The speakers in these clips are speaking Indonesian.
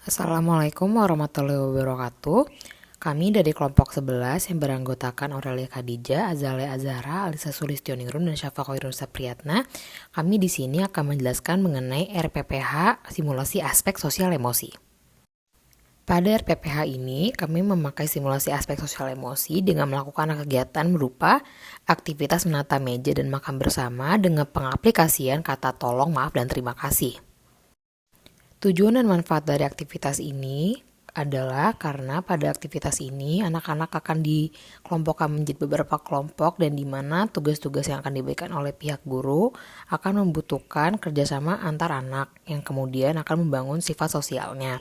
Assalamualaikum warahmatullahi wabarakatuh. Kami dari kelompok 11 yang beranggotakan Aurelia Khadijah, Azalea Azhara, Alisa Sulistioningrum, dan Syafa Khairun Sapriyatna. Kami di sini akan menjelaskan mengenai RPPH, simulasi aspek sosial emosi. Pada RPPH ini, kami memakai simulasi aspek sosial emosi dengan melakukan kegiatan berupa aktivitas menata meja dan makan bersama dengan pengaplikasian kata tolong, maaf, dan terima kasih. Tujuan dan manfaat dari aktivitas ini adalah karena pada aktivitas ini anak-anak akan dikelompokkan menjadi beberapa kelompok dan di mana tugas-tugas yang akan diberikan oleh pihak guru akan membutuhkan kerjasama antar anak yang kemudian akan membangun sifat sosialnya.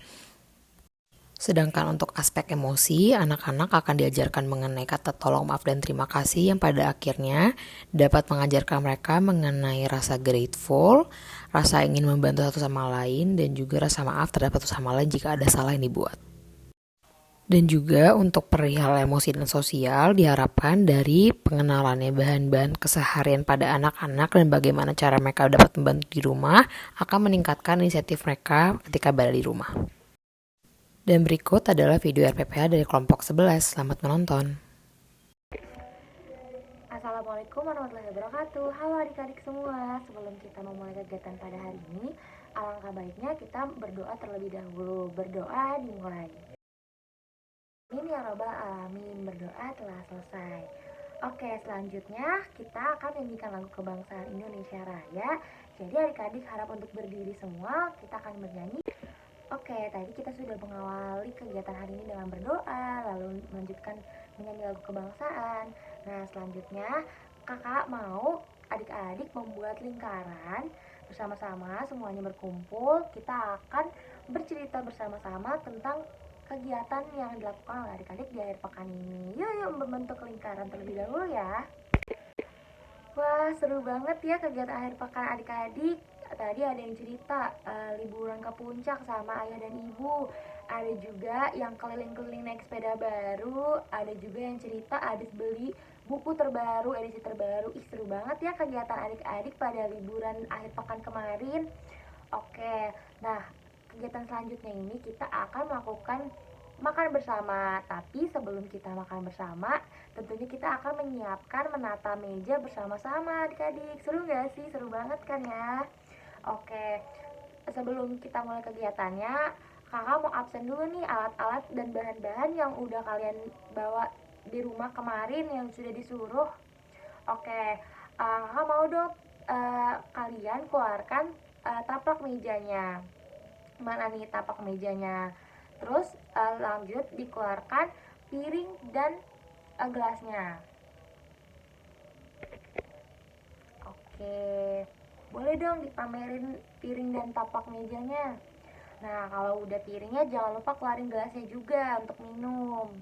Sedangkan untuk aspek emosi, anak-anak akan diajarkan mengenai kata tolong, maaf, dan terima kasih yang pada akhirnya dapat mengajarkan mereka mengenai rasa grateful, rasa ingin membantu satu sama lain, dan juga rasa maaf terhadap satu sama lain jika ada salah yang dibuat. Dan juga untuk perihal emosi dan sosial diharapkan dari pengenalannya bahan-bahan keseharian pada anak-anak dan bagaimana cara mereka dapat membantu di rumah akan meningkatkan inisiatif mereka ketika berada di rumah. Dan berikut adalah video RPPH dari kelompok 11. Selamat menonton. Assalamualaikum warahmatullahi wabarakatuh. Halo adik-adik semua. Sebelum kita memulai kegiatan pada hari ini, alangkah baiknya kita berdoa terlebih dahulu. Berdoa dimulai. Amin ya robbal alamin. Berdoa telah selesai. Oke, selanjutnya kita akan menyanyikan lagu kebangsaan Indonesia Raya. Jadi adik-adik harap untuk berdiri semua. Kita akan bernyanyi. Oke, tadi kita sudah mengawali kegiatan hari ini dengan berdoa, lalu melanjutkan menyanyi lagu kebangsaan. Nah, selanjutnya kakak mau adik-adik membuat lingkaran bersama-sama, semuanya berkumpul. Kita akan bercerita bersama-sama tentang kegiatan yang dilakukan oleh adik-adik di akhir pekan ini. Yuk membentuk lingkaran terlebih dahulu ya. Wah, seru banget ya kegiatan akhir pekan adik-adik. Tadi ada yang cerita liburan ke puncak sama ayah dan ibu. Ada juga yang keliling-keliling naik sepeda baru. Ada juga yang cerita habis beli buku terbaru, edisi terbaru. Ih, seru banget ya kegiatan adik-adik pada liburan akhir pekan kemarin. Oke, nah kegiatan selanjutnya ini kita akan melakukan makan bersama. Tapi sebelum kita makan bersama, tentunya kita akan menyiapkan menata meja bersama-sama adik-adik. Seru gak sih? Seru banget kan ya? Oke, sebelum kita mulai kegiatannya, kakak mau absen dulu nih alat-alat dan bahan-bahan yang udah kalian bawa di rumah kemarin yang sudah disuruh. Oke, kakak mau dong kalian keluarkan taplak mejanya. Mana nih tapak mejanya? Terus lanjut dikeluarkan piring dan gelasnya. Oke, boleh dong dipamerin piring dan tapak mejanya. Nah, kalau udah piringnya jangan lupa keluarin gelasnya juga untuk minum.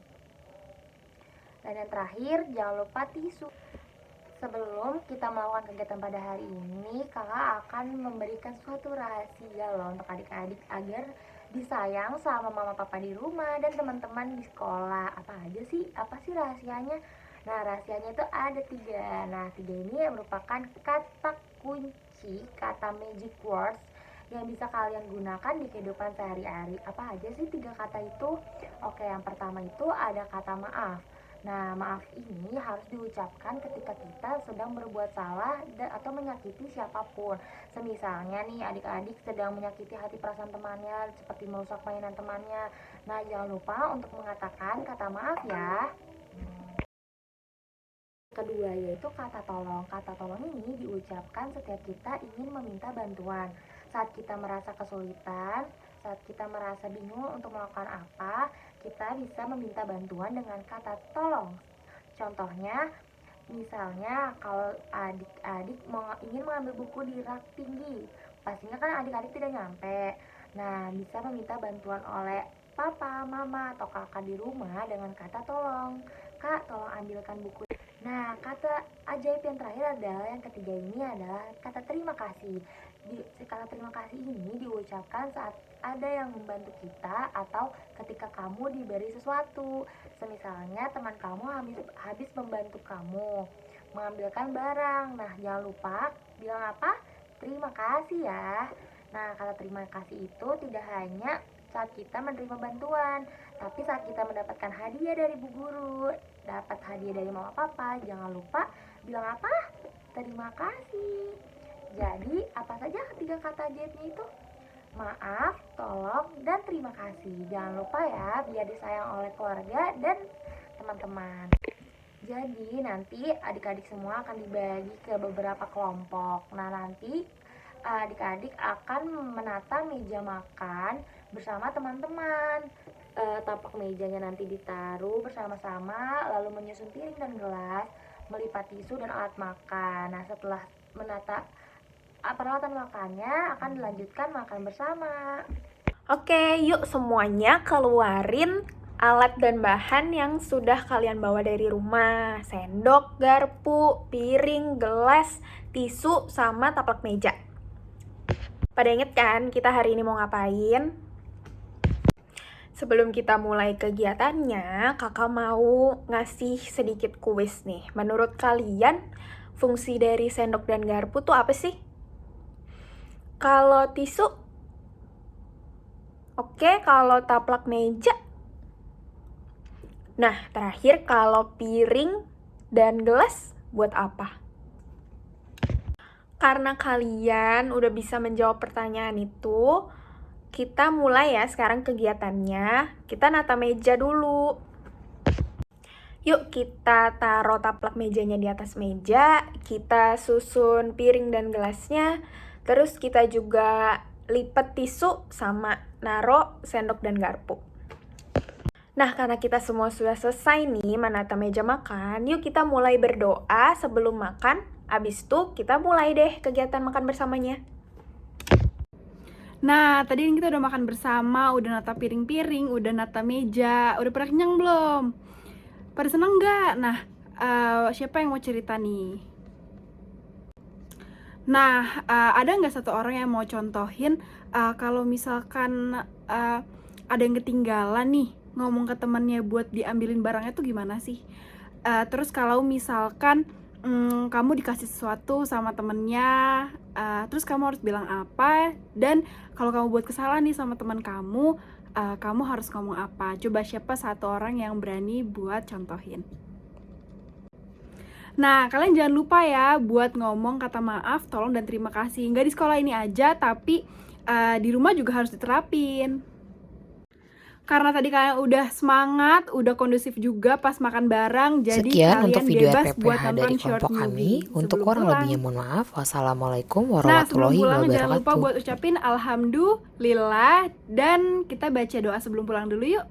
Dan yang terakhir, jangan lupa tisu. Sebelum kita melakukan kegiatan pada hari ini, kakak akan memberikan suatu rahasia loh untuk adik-adik agar disayang sama mama papa di rumah dan teman-teman di sekolah. Apa aja sih? Apa sih rahasianya? Nah, rahasianya itu ada 3. Nah, 3 ini merupakan kata kunci, kata magic words yang bisa kalian gunakan di kehidupan sehari-hari. Apa aja sih 3 kata itu? Oke, yang pertama itu ada kata maaf. Nah, maaf ini harus diucapkan ketika kita sedang berbuat salah atau menyakiti siapapun. Semisalnya nih, adik-adik sedang menyakiti hati perasaan temannya seperti merusak mainan temannya. Nah, jangan lupa untuk mengatakan kata maaf ya. Kedua yaitu kata tolong. Kata tolong ini diucapkan setiap kita ingin meminta bantuan. Saat kita merasa kesulitan, saat kita merasa bingung untuk melakukan apa, kita bisa meminta bantuan dengan kata tolong. Contohnya, misalnya kalau adik-adik ingin mengambil buku di rak tinggi, pastinya kan adik-adik tidak nyampe. Nah, bisa meminta bantuan oleh papa, mama, atau kakak di rumah dengan kata tolong. Kak, tolong ambilkan buku. Nah, kata ajaib yang terakhir adalah yang ketiga ini adalah kata terima kasih. Kata terima kasih ini diucapkan saat ada yang membantu kita atau ketika kamu diberi sesuatu. Semisalnya teman kamu habis membantu kamu mengambilkan barang. Nah, jangan lupa bilang apa? Terima kasih ya. Nah, kata terima kasih itu tidak hanya saat kita menerima bantuan. Tapi saat kita mendapatkan hadiah dari bu guru, dapat hadiah dari mama papa, jangan lupa bilang apa? Terima kasih. Jadi apa saja ketiga kata ajaibnya itu? Maaf, tolong, dan terima kasih. Jangan lupa ya, biar disayang oleh keluarga dan teman-teman. Jadi nanti adik-adik semua akan dibagi ke beberapa kelompok. Nah nanti adik-adik akan menata meja makan bersama teman-teman. Tapak mejanya nanti ditaruh bersama-sama, lalu menyusun piring dan gelas, melipat tisu dan alat makan. Nah setelah menata peralatan makannya akan dilanjutkan makan bersama. Oke, yuk semuanya keluarin alat dan bahan yang sudah kalian bawa dari rumah. Sendok, garpu, piring, gelas, tisu, sama taplak meja. Pada inget kan kita hari ini mau ngapain? Sebelum kita mulai kegiatannya, kakak mau ngasih sedikit kuis nih. Menurut kalian, fungsi dari sendok dan garpu tuh apa sih? Kalau tisu? Oke, kalau taplak meja? Nah, terakhir kalau piring dan gelas buat apa? Karena kalian udah bisa menjawab pertanyaan itu, kita mulai ya sekarang kegiatannya. Kita nata meja dulu. Yuk kita taruh taplak mejanya di atas meja, kita susun piring dan gelasnya, terus kita juga lipat tisu sama naruh sendok dan garpu. Nah, karena kita semua sudah selesai nih menata meja makan, yuk kita mulai berdoa sebelum makan. Abis itu kita mulai deh kegiatan makan bersamanya. Nah, tadi kita udah makan bersama, udah nata piring-piring, udah nata meja. Udah pada kenyang belum? Pada seneng nggak? Nah, siapa yang mau cerita nih? Nah, ada nggak satu orang yang mau contohin kalau misalkan ada yang ketinggalan nih, ngomong ke temannya buat diambilin barangnya tuh gimana sih? Terus kalau misalkan kamu dikasih sesuatu sama temennya, terus kamu harus bilang apa? Dan kalau kamu buat kesalahan nih sama teman kamu, kamu harus ngomong apa? Coba siapa satu orang yang berani buat contohin. Nah, kalian jangan lupa ya buat ngomong kata maaf, tolong, dan terima kasih. Nggak di sekolah ini aja, tapi di rumah juga harus diterapin. Karena tadi kalian udah semangat, udah kondusif juga pas makan bareng, jadi Sekian kalian untuk video bebas buat RPPH nonton dari short kelompok kami. movie. Untuk Sebelum kurang pulang. lebihnya mohon maaf. Wassalamualaikum Nah, sebelum warahmatullahi pulang jangan lupa wabarakatuh. buat ucapin alhamdulillah, dan kita baca doa sebelum pulang dulu yuk.